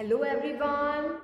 Hello everyone,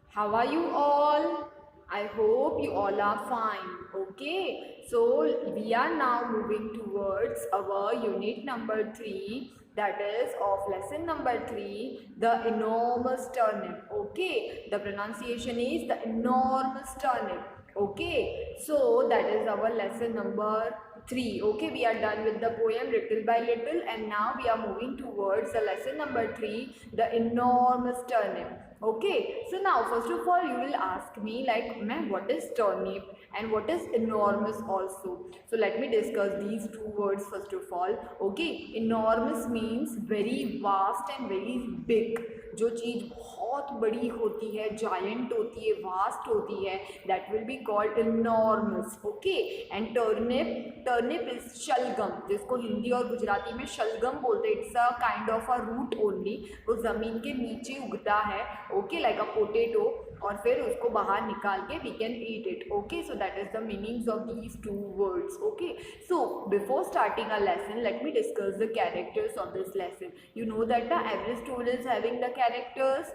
how are you all? I hope you all are fine. Okay, so we are now moving towards our unit number 3, that is of lesson number 3, the enormous turnip. Okay, the pronunciation is the enormous turnip. Okay, so that is our lesson number 3. Okay, we are done with the poem little by little, and now we are moving towards the lesson number 3, the enormous turnip. Okay, so now first of all you will ask me like, ma'am, what is turnip and what is enormous also? So let me discuss these two words first of all. Okay, enormous means very vast and very big. जो चीज़ बहुत बड़ी होती है, giant होती है, vast होती है, that will be called enormous. Okay, and turnip is शलगम, जिसको हिंदी और गुजराती में शलगम बोलते हैं. It's a kind of a root only. वो ज़मीन के नीचे उगता है. ओके, लाइक अ पोटेटो, और फिर उसको बाहर निकाल के we can eat it. Okay, so that is the meanings of these two words. Okay, so before starting a lesson let me discuss the characters of this lesson. You know that the every story is having the characters.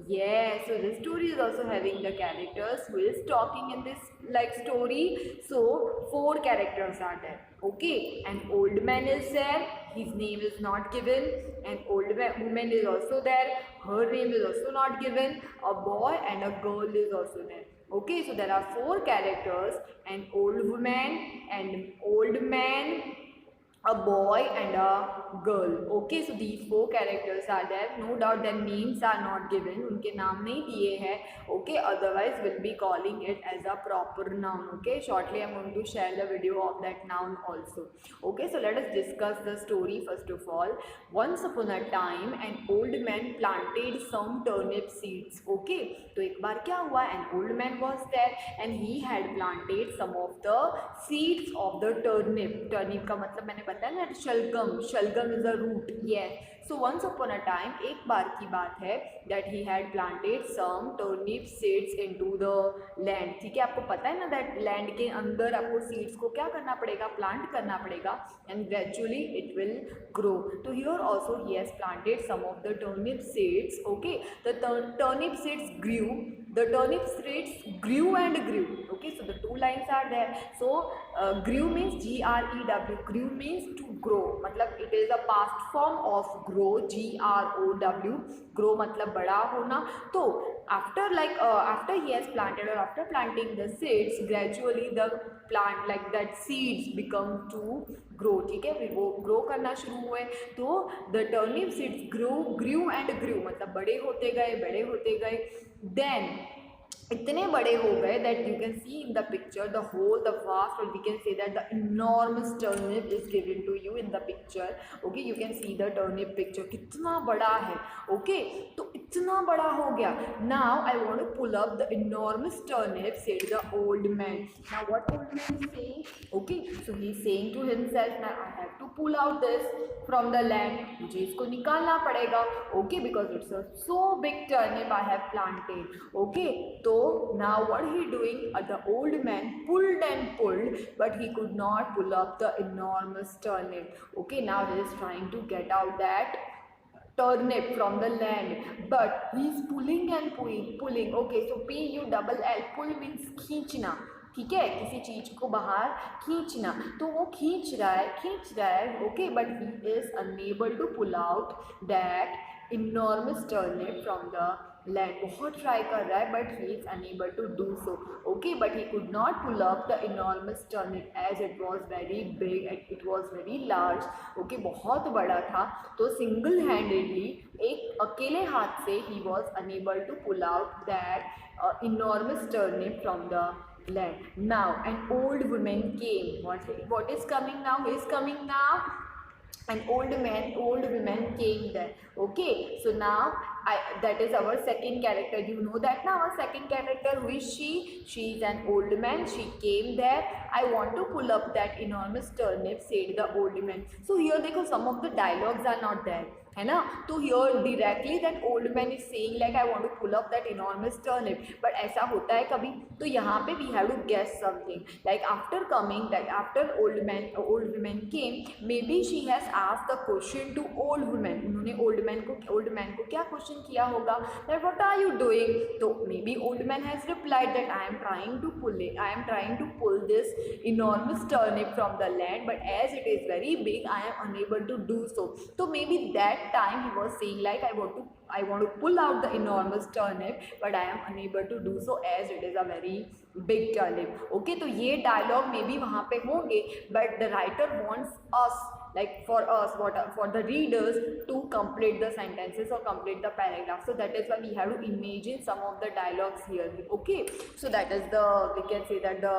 Yes, so this story is also having the characters who is talking in this like story. So 4 characters are there. Okay, an old man is there, his name is not given. An old woman is also there, her name is also not given. A boy and a girl is also there. Okay, so there are 4 characters: an old woman, an old man, a boy and a girl. Okay, so these 4 characters are there. No doubt their names are not given, उनके नाम नहीं दिए हैं. Okay, otherwise we'll be calling it as a proper noun. Okay, shortly I'm going to share the video of that noun also. Okay, so let us discuss the story first of all. Once upon a time an old man planted some turnip seeds. Okay, तो एक बार क्या हुआ, an old man was there and he had planted some of the seeds of the turnip. Turnip का मतलब मैंने बताया ना, शलगम. शलगम is a root. Yes, so once upon a time, एक बार की बात है, that he had planted some turnip seeds into the land. ठीक है, आपको पता है ना दैट लैंड के अंदर आपको सीड्स को क्या करना पड़ेगा, प्लांट करना पड़ेगा, and gradually it will grow. तो here also he has planted some of the turnip seeds. Okay, the turnip seeds grew. The turnip seeds grew and grew. Okay, so the 2 lines are there. So grew means GREW. Grew means to grow. मतलब it is a past form of grow. GROW. Grow मतलब बड़ा होना. तो after he has planted, or after planting the seeds, gradually the plant like that seeds become to grow. ठीक है, फिर वो grow करना शुरू हुए. तो the turnip seeds grew and grew मतलब बड़े होते गए. Then इतने बड़े हो गए that you can see in the picture the vast, or we can say that the enormous turnip is given to you in the picture. Okay, you can see the turnip picture, कितना बड़ा है. Okay, तो इतना बड़ा हो गया. Now I want to pull up the enormous turnip, said the old man. Now what old man is saying? Okay, so he is saying to himself, now I have to pull out this from the land. मुझे इसको निकालना पड़ेगा. Okay, because it's a so big turnip I have planted. Okay, तो now what he doing? The old man pulled and pulled, but he could not pull up the enormous turnip. Okay, now he is trying to get out that turnip from the land, but he is pulling and pulling. Okay, so PULL, pull means खींचना. ठीक है, किसी चीज को बाहर खींचना. तो वो खींच रहा है. Okay, but he is unable to pull out that enormous turnip from the land. बहुत ट्राई कर रहा है but he is unable to do so. Okay, but he could not pull up the enormous turnip as it was very big and it was very large. Okay, बहुत बड़ा था. तो single handedly, एक अकेले हाथ से, he was unable to pull out that enormous turnip from the land. Now an old woman came. What is coming now? Who is coming now? An old woman came there. Okay, so now that is our second character. You know that now our second character, who is she? She is an old man. She came there. I want to pull up that enormous turnip, said the old man. So here देखो, some of the dialogues are not there. है ना. तो here directly that old man is saying like I want to pull up that enormous turnip. But ऐसा होता है कभी, तो यहाँ पे we have to guess something like after coming that after old women came maybe she has asked the question to old women. उन्होंने old man को क्या क्वेश्चन किया होगा that what are you doing. तो maybe old man has replied that I am trying to pull this enormous turnip from the land, but as it is very big I am unable to do so. So maybe that time he was saying like I want to pull out the enormous turnip but I am unable to do so as it is a very big turnip. Okay, तो ये dialogue में भी वहाँ पे होंगे, but the writer wants us like for the readers to complete the sentences or complete the paragraph. So that is why we have to imagine some of the dialogues here. Okay, so that is the, we can say that the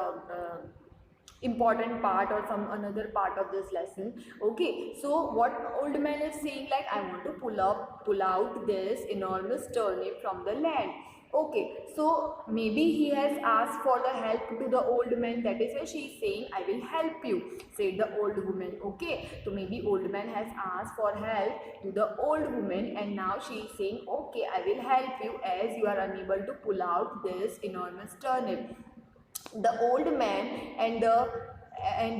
important part or some another part of this lesson. Okay, so what old man is saying like I want to pull out this enormous turnip from the land. Okay, so maybe he has asked for the help to the old man, that is why she is saying I will help you, said the old woman. Okay, so maybe old man has asked for help to the old woman and now she is saying okay I will help you as you are unable to pull out this enormous turnip. The old man and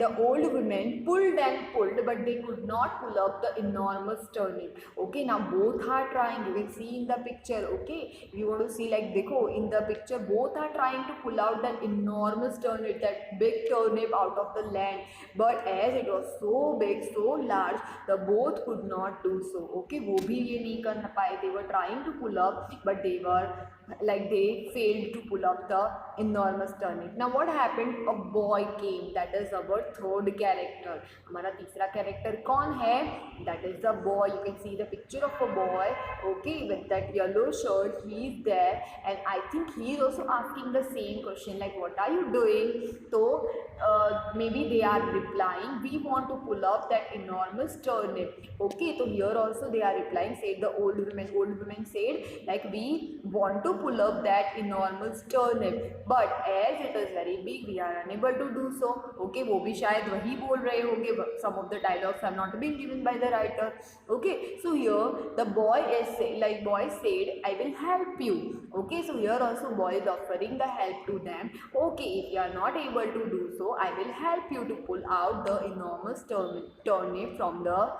the old woman pulled but they could not pull up the enormous turnip. Okay, now both are trying, you will see in the picture. Okay, you want to see like dekho in the picture both are trying to pull out that enormous turnip, that big turnip out of the land, but as it was so big so large the both could not do so. Okay, वो भी ये नहीं कर पाए, they were trying to pull up but they were like they failed to pull up the enormous turnip. Now what happened, a boy came, that is our third character. हमारा तीसरा character कौन है, that is the boy. You can see the picture of a boy, okay, with that yellow shirt. He is there and I think he is also asking the same question like what are you doing. So maybe they are replying we want to pull up that enormous turnip. Okay, so here also they are replying, said the old woman said like we want to pull up that enormous turnip but as it is very big we are unable to do so. Okay, वो भी शायद वही बोल रहे होंगे, some of the dialogues have not been given by the writer. Okay, so here the boy said I will help you. Okay, so here also boy is offering the help to them. Okay, if you are not able to do so I will help you to pull out the enormous turnip from the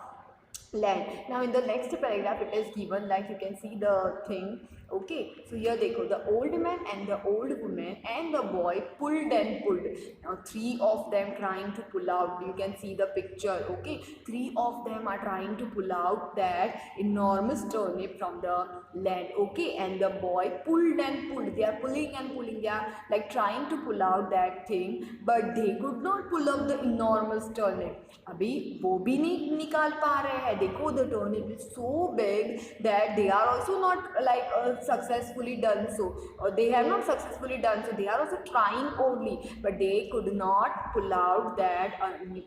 land. Now in the next paragraph it is given like you can see the thing. Okay, so here देखो the old man and the old woman and the boy pulled and pulled. Now three of them trying to pull out, you can see the picture. Okay, three of them are trying to pull out that enormous turnip from the land. Okay, and the boy pulled and pulled, they are pulling and pulling, they are like trying to pull out that thing but they could not pull up the enormous turnip. अभी वो भी नहीं निकाल पा रहे हैं. देखो the turnip is so big that they are also not like successfully done so, or they have not successfully done so, they are also trying only but they could not pull out that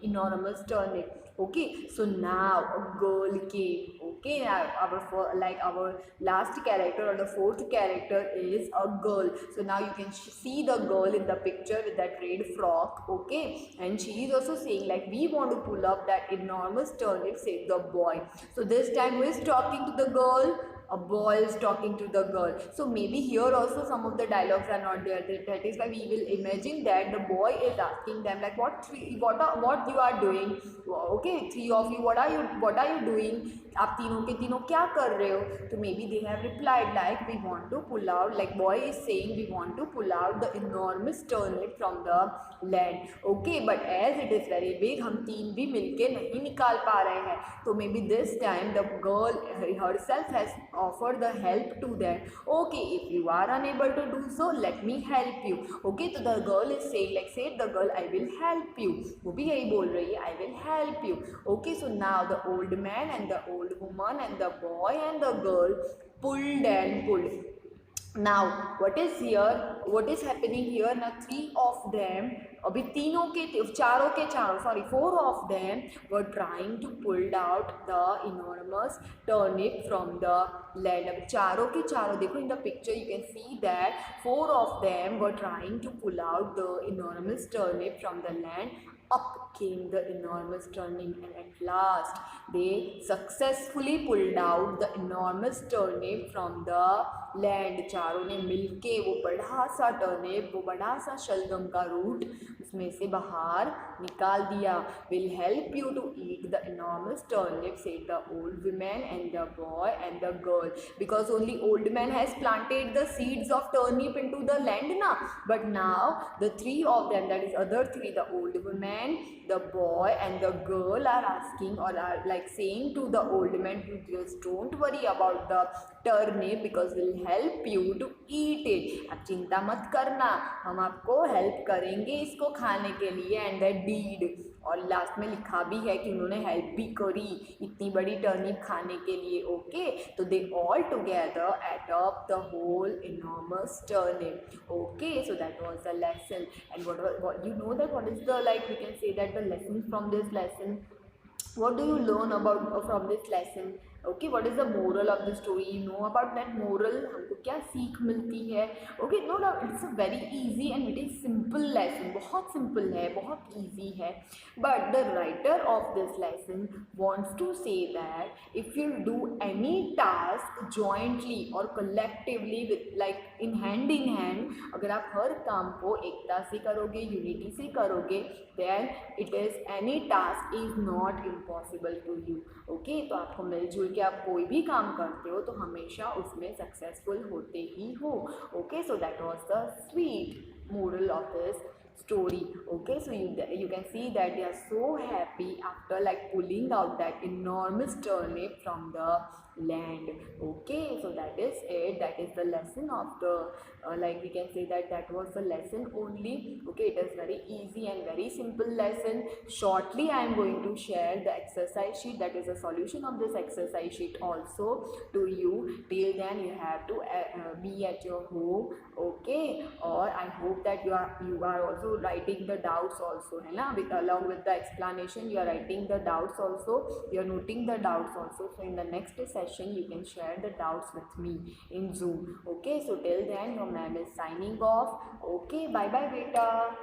enormous turnip. Okay, so now a girl came. Okay, our last character or the fourth character is a girl. So now you can see the girl in the picture with that red frock. Okay, and she is also saying like we want to pull up that enormous turnip, said the boy. So this time who is talking to the girl? A boy is talking to the girl. So maybe here also some of the dialogues are not there. That is why we will imagine that the boy is asking them like what you are doing. Okay, three of you, what are you doing? आप तीनों के तीनों क्या कर रहे हो? तो maybe they have replied like we want to pull out, like boy is saying we want to pull out the enormous turnip from the land. Okay, but as it is very big हम तीन भी मिलके नहीं निकाल पा रहे हैं. तो maybe this time the girl herself has offered the help to them. Okay, if you are unable to do so let me help you. Okay, so the girl is saying like said the girl I will help you. वो भी यही बोल रही है I will help you. Okay, so now the old man and the old woman and the boy and the girl pulled and pulled. Now what is happening here? Now three of them, अभी four of them were trying to pull out the enormous turnip from the land. अब चारों के चारों देखो in the picture you can see that four of them were trying to pull out the enormous turnip from the land. up came the enormous turnip, and at last they successfully pulled out the enormous turnip from the land. चारों ने मिलके वो बड़ा सा turnip, वो बड़ा सा शलगम का रूट उसमें से बाहर निकाल दिया. Will help you to eat the enormous turnip, said the old woman and the boy and the girl, because only old man has planted the seeds of turnip into the land now. But now the three of them, that is other three, the old woman, the boy and the girl, are asking or are like saying to the old man, you just don't worry about the turnip because will help you to eat it. आप चिंता मत करना, हम आपको help करेंगे इसको खाने के लिए. एंड दैट डीड, और लास्ट में लिखा भी है कि उन्होंने हेल्प भी करी इतनी बड़ी टर्निप खाने के लिए. ओके, तो they all together ate up the whole enormous turnip. Okay, so that was the lesson. And what you know that what is the, like we can say that the lesson from this lesson, what do you learn about from this lesson? Okay, what is the moral of the story? You know about that moral, हमको क्या सीख मिलती है? Okay, no doubt it's a very easy and very simple lesson. बहुत simple है, बहुत easy है. But the writer of this lesson wants to say that if you do any task jointly or collectively with like in hand, अगर आप हर काम को एकता से करोगे, यूनिटी से करोगे, then it is any task is not impossible to you. Okay, तो आपको मिलजुल के आप कोई भी काम करते हो तो हमेशा उसमें सक्सेसफुल होते ही हो. Okay, so that was the sweet moral of this story. Okay, so you can see that they are so happy after like pulling out that enormous turnip from the land. Okay, so that is it, that is the lesson of the like we can say that that was the lesson only. Okay, it is very easy and very simple lesson. Shortly I am going to share the exercise sheet, that is a solution of this exercise sheet also to you. Till then you have to be at your home. Okay, or I hope that you are also writing the doubts also, है ना, with along with the explanation you are writing the doubts also, you are noting the doubts also. So in the next session you can share the doubts with me in Zoom. Okay, so till then your ma'am is signing off. Okay, bye bye beta.